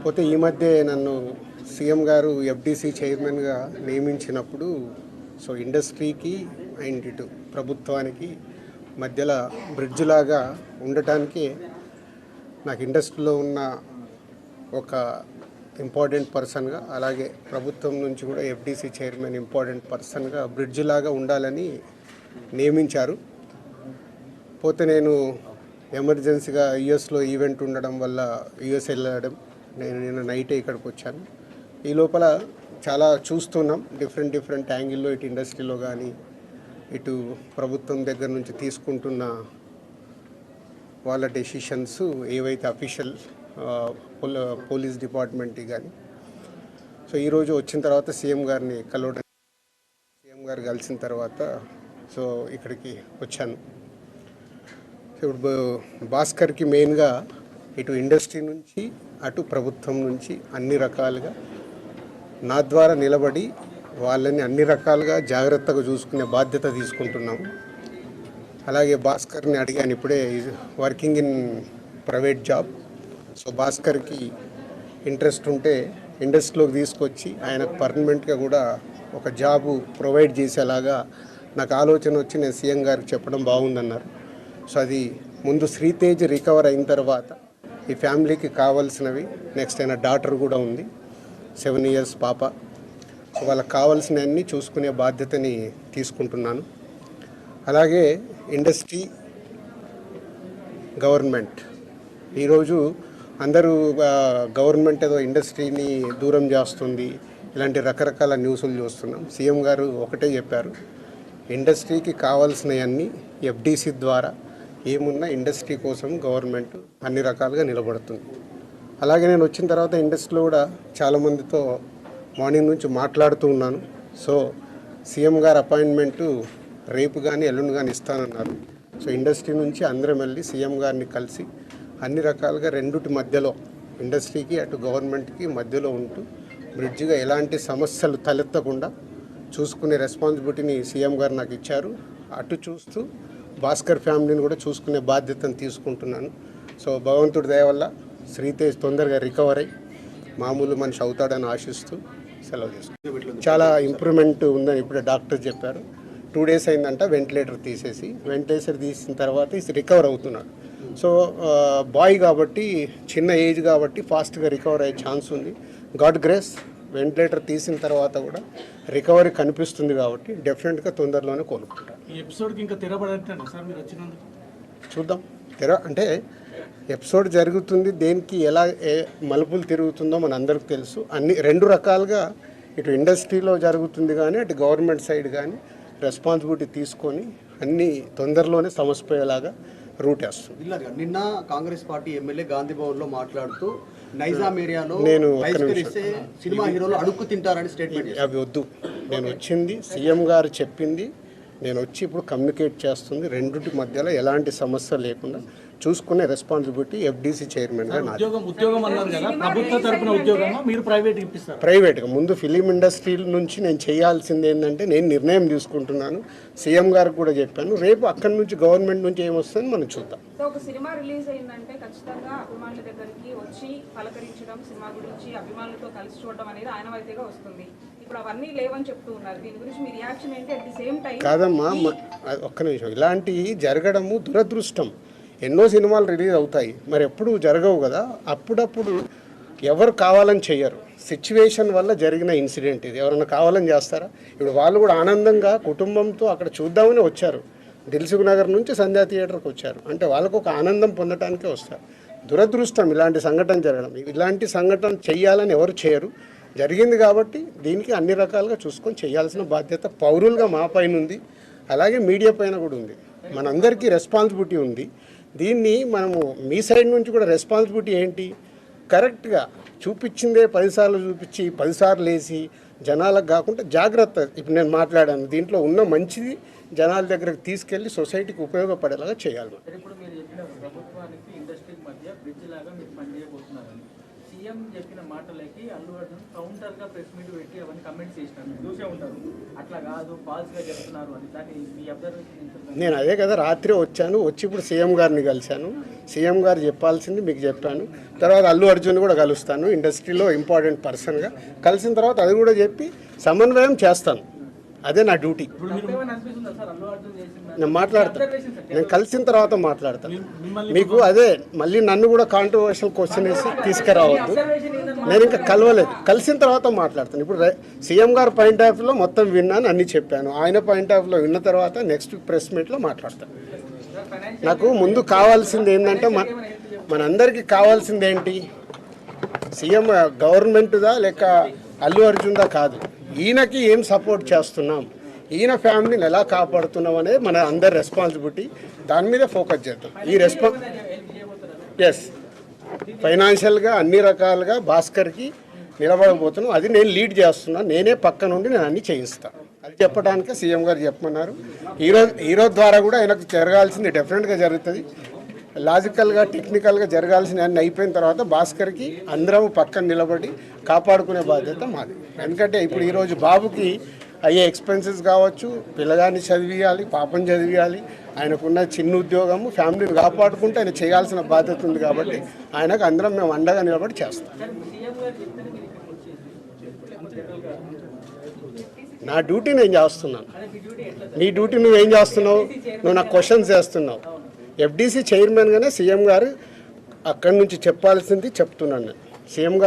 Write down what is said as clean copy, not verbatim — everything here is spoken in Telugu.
పోతే ఈ మధ్య నన్ను సీఎం గారు ఎఫ్డీసీ చైర్మన్గా నియమించినప్పుడు సో ఇండస్ట్రీకి అండ్ ఇటు ప్రభుత్వానికి మధ్యలో బ్రిడ్జ్ లాగా ఉండటానికి నాకు ఇండస్ట్రీలో ఉన్న ఒక ఇంపార్టెంట్ పర్సన్గా, అలాగే ప్రభుత్వం నుంచి కూడా ఎఫ్డీసీ చైర్మన్ ఇంపార్టెంట్ పర్సన్గా బ్రిడ్జ్ లాగా ఉండాలని నియమించారు. పోతే నేను ఎమర్జెన్సీగా యుఎస్లో ఈవెంట్ ఉండడం వల్ల యుఎస్ వెళ్ళడం, నేను నిన్న నైటే ఇక్కడికి వచ్చాను. ఈ లోపల చాలా చూస్తున్నాం డిఫరెంట్ యాంగిల్లో, ఇటు ఇండస్ట్రీలో కానీ ఇటు ప్రభుత్వం దగ్గర నుంచి తీసుకుంటున్న వాళ్ళ డెసిషన్స్ ఏవైతే అఫీషియల్ పోలీస్ డిపార్ట్మెంట్ కానీ. సో ఈరోజు వచ్చిన తర్వాత సీఎం గారిని కలవడం, సీఎం గారు కలిసిన తర్వాత సో ఇక్కడికి వచ్చాను. ఇప్పుడు భాస్కర్కి మెయిన్గా ఇటు ఇండస్ట్రీ నుంచి అటు ప్రభుత్వం నుంచి అన్ని రకాలుగా నా ద్వారా నిలబడి వాళ్ళని అన్ని రకాలుగా జాగ్రత్తగా చూసుకునే బాధ్యత తీసుకుంటున్నాము. అలాగే భాస్కర్ని అడిగాను, ఇప్పుడే working in private job. So భాస్కర్కి ఇంట్రెస్ట్ ఉంటే ఇండస్ట్రీలోకి తీసుకొచ్చి ఆయనకు పర్మనెంట్గా కూడా ఒక జాబు ప్రొవైడ్ చేసేలాగా నాకు ఆలోచన వచ్చి నేను సీఎం గారికి చెప్పడం బాగుందన్నారు. సో అది ముందు శ్రీతేజ్ రికవర్ అయిన తర్వాత ఈ ఫ్యామిలీకి కావాల్సినవి, నెక్స్ట్ అయిన డాటర్ కూడా ఉంది, 7 years పాప. సో వాళ్ళకి కావాల్సినవన్నీ చూసుకునే బాధ్యతని తీసుకుంటున్నాను. అలాగే ఇండస్ట్రీ, గవర్నమెంట్, ఈరోజు అందరూ గవర్నమెంట్ ఏదో ఇండస్ట్రీని దూరం చేస్తుంది, ఇలాంటి రకరకాల న్యూస్లు చూస్తున్నాం. సీఎం గారు ఒకటే చెప్పారు, ఇండస్ట్రీకి కావాల్సినవన్నీ ఎఫ్డీసీ ద్వారా ఏమున్నా ఇండస్ట్రీ కోసం గవర్నమెంట్ అన్ని రకాలుగా నిలబడుతుంది. అలాగే నేను వచ్చిన తర్వాత ఇండస్ట్రీలో కూడా చాలామందితో మార్నింగ్ నుంచి మాట్లాడుతూ ఉన్నాను. సో సీఎం గారు అపాయింట్మెంటు రేపు కానీ ఎల్లుండి కానీ ఇస్తానన్నారు. సో ఇండస్ట్రీ నుంచి అందరం వెళ్ళి సీఎం గారిని కలిసి అన్ని రకాలుగా రెండుటి మధ్యలో, ఇండస్ట్రీకి అటు గవర్నమెంట్కి మధ్యలో ఉంటూ బ్రిడ్జిగా ఎలాంటి సమస్యలు తలెత్తకుండా చూసుకునే రెస్పాన్సిబిలిటీని సీఎం గారు నాకు ఇచ్చారు. అటు చూస్తూ భాస్కర్ ఫ్యామిలీని కూడా చూసుకునే బాధ్యతను తీసుకుంటున్నాను. సో భగవంతుడి దయ వల్ల శ్రీతేజ్ తొందరగా రికవర్ అయ్యి మామూలు మనిషి అవుతాడని ఆశిస్తూ సెలవు తీసుకుంటాను. చాలా ఇంప్రూవ్మెంట్ ఉందని ఇప్పుడే డాక్టర్ చెప్పారు. 2 days అయిందంట వెంటిలేటర్ తీసిన తర్వాత రికవర్ అవుతున్నాడు. సో బాయ్ కాబట్టి, చిన్న ఏజ్ కాబట్టి ఫాస్ట్గా రికవర్ అయ్యే ఛాన్స్ ఉంది. గాడ్ గ్రేస్, వెంటిలేటర్ తీసిన తర్వాత కూడా రికవరీ కనిపిస్తుంది కాబట్టి డెఫినెట్గా తొందరలోనే కోలుకుంటారు. ఈ ఎపిసోడ్కి ఇంకా తెరపడట్లేదు సార్ మీరు వచ్చినందుకు? చూద్దాం. అంటే ఎపిసోడ్ జరుగుతుంది, దేనికి ఎలా మలుపులు తిరుగుతుందో మన అందరికీ తెలుసు. అన్ని 2 రకాలుగా ఇటు ఇండస్ట్రీలో జరుగుతుంది కానీ అటు గవర్నమెంట్ సైడ్ కానీ రెస్పాన్సిబిలిటీ తీసుకొని అన్ని తొందరలోనే సమస్యపోయేలాగా రూట్ వేస్తుంది. నిన్న కాంగ్రెస్ పార్టీ ఎమ్మెల్యే గాంధీ భవన్లో మాట్లాడుతూ నైజాం ఏరియాలో నేను సినిమా హీరోలు అడుక్కు తింటారని స్టేట్మెంట్. అవి వద్దు, నేను వచ్చింది సీఎం గారు చెప్పింది, నేను వచ్చి ఇప్పుడు కమ్యూనికేట్ చేస్తుంది. రెండింటి మధ్యలో ఎలాంటి సమస్య లేకుండా చూసుకునే రెస్పాన్సిబిలిటీ ఎఫ్డీసీ చైర్మన్గా ప్రైవేట్గా. ముందు ఫిలిం ఇండస్ట్రీ నుంచి నేను చేయాల్సింది ఏంటంటే, నేను నిర్ణయం తీసుకుంటున్నాను, సీఎం గారికి కూడా చెప్పాను. రేపు అక్కడి నుంచి గవర్నమెంట్ నుంచి ఏమొస్తుందని మనం చూద్దాం. ఒక సినిమా రిలీజ్ అయిందంటే ఖచ్చితంగా అభిమానుల దగ్గరికి వచ్చి పలకరించడం, సినిమా గురించి అభిమానులతో కలిసి చూడడం అనేది ఆనవాయితీగా వస్తుంది. ఇప్పుడు అవన్నీ లేవని చెప్తూ ఉన్నారు. దీని గురించి మీ రియాక్షన్ ఏంటి? అట్ ది సేమ్ టైం కాదమ్మా, ఒక్క నిమిషం, ఇలాంటివి జరగడము దురదృష్టం. ఎన్నో సినిమాలు రిలీజ్ అవుతాయి, మరి ఎప్పుడు జరగవు కదా. అప్పుడప్పుడు ఎవరు కావాలని చెయ్యరు, సిచ్యువేషన్ వల్ల జరిగిన ఇన్సిడెంట్ ఇది. ఎవరైనా కావాలని చేస్తారా? ఇప్పుడు వాళ్ళు కూడా ఆనందంగా కుటుంబంతో అక్కడ చూద్దామని వచ్చారు. దిల్సుఖ్ నగర్ నుంచి సంధ్యా థియేటర్కి వచ్చారు అంటే వాళ్ళకు ఒక ఆనందం పొందటానికే వస్తారు. దురదృష్టం ఇలాంటి సంఘటన జరగడం. ఇలాంటి సంఘటన చెయ్యాలని ఎవరు చేయరు, జరిగింది కాబట్టి దీనికి అన్ని రకాలుగా చూసుకొని చేయాల్సిన బాధ్యత పౌరులుగా మా పైన ఉంది, అలాగే మీడియా పైన కూడా ఉంది. మనందరికీ రెస్పాన్సిబిలిటీ ఉంది. దీన్ని మనము మీ సైడ్ నుంచి కూడా రెస్పాన్సిబిలిటీ ఏంటి, కరెక్ట్గా చూపించిందే 10 సార్లు చూపించి 10 సార్లు వేసి జనాలకు కాకుండా జాగ్రత్త. ఇప్పుడు నేను మాట్లాడాను, దీంట్లో ఉన్న మంచిది జనాల దగ్గరకు తీసుకెళ్ళి సొసైటీకి ఉపయోగపడేలాగా చేయాలి. సీఎం చెప్పిన మాటలకి అల్లు అర్జున్ కౌంటర్ గా ప్రెస్ మీట్ పెట్టి అవన్నీ కమెంట్స్ చేసినారు, చూసే ఉంటారు. అట్లా కాదు, ఫాల్స్ గా చెప్తున్నారు అని. దాన్ని మీ అబ్జర్వేషన్. నేను అదే కదా రాత్రి వచ్చాను, వచ్చి ఇప్పుడు సీఎం గారిని కలిశాను. సీఎం గారు చెప్పాల్సింది మీకు చెప్పాను. తర్వాత అల్లు అర్జున్ కూడా కలుస్తాను, ఇండస్ట్రీలో ఇంపార్టెంట్ పర్సన్గా. కలిసిన తర్వాత అది కూడా చెప్పి సమన్వయం చేస్తాను. అదే నా డ్యూటీ. అనిపిస్తుందా సార్ అల్లు అర్జున్ చేసిన నేను మాట్లాడతాను, నేను కలిసిన తర్వాత మాట్లాడతాను. మీకు అదే మళ్ళీ నన్ను కూడా కాంట్రవర్షియల్ క్వశ్చన్ వేసి తీసుకురావద్దు. నేను ఇంకా కలవలేదు, కలిసిన తర్వాత మాట్లాడతాను. ఇప్పుడు సీఎం గారు పాయింట్ ఆఫ్ వ్యూలో మొత్తం విన్నాను, అన్నీ చెప్పాను. ఆయన పాయింట్ ఆఫ్ వ్యూలో విన్న తర్వాత నెక్స్ట్ ప్రెస్ మీట్లో మాట్లాడతాను. నాకు ముందు కావాల్సింది ఏంటంటే మనందరికీ కావాల్సింది ఏంటి, సీఎం గవర్నమెంట్దా లేక అల్లు అర్జున్దా కాదు, ఈయనకి ఏం సపోర్ట్ చేస్తున్నాం, ఈయన ఫ్యామిలీని ఎలా కాపాడుతున్నాం అనేది మన అందరి రెస్పాన్సిబిలిటీ. దాని మీద ఫోకస్ చేద్దాం. ఎస్, ఫైనాన్షియల్గా అన్ని రకాలుగా భాస్కర్కి నిలబడబోతున్నాం. అది నేను లీడ్ చేస్తున్నాను. నేనే పక్క నుండి నేను అన్ని చేయిస్తాను. అది చెప్పడానికే సీఎం గారు చెప్పమన్నారు. ఈరోజు ద్వారా కూడా ఆయనకు జరగాల్సింది డెఫినెట్గా జరుగుతుంది. లాజికల్గా టెక్నికల్గా జరగాల్సిన అన్ని అయిపోయిన తర్వాత భాస్కర్కి అందరం పక్కన నిలబడి కాపాడుకునే బాధ్యత మాది. ఎందుకంటే ఇప్పుడు ఈరోజు బాబుకి అయ్యే ఎక్స్పెన్సెస్ కావచ్చు, పిల్లగాన్ని చదివియాలి, పాపం చదివియాలి, ఆయనకున్న చిన్న ఉద్యోగము, ఫ్యామిలీని కాపాడుకుంటూ ఆయన చేయాల్సిన బాధ్యత ఉంది. కాబట్టి ఆయనకు అందరం మేము అండగా నిలబడి చేస్తాం. నా డ్యూటీ నేను చేస్తున్నాను. నీ డ్యూటీ నువ్వేం చేస్తున్నావు? నువ్వు నాకు క్వశ్చన్స్ చేస్తున్నావు. ఎఫ్డీసీ చైర్మన్గానే సీఎం గారు అక్కడి నుంచి చెప్పాల్సింది చెప్తున్నాను. సీఎం గారు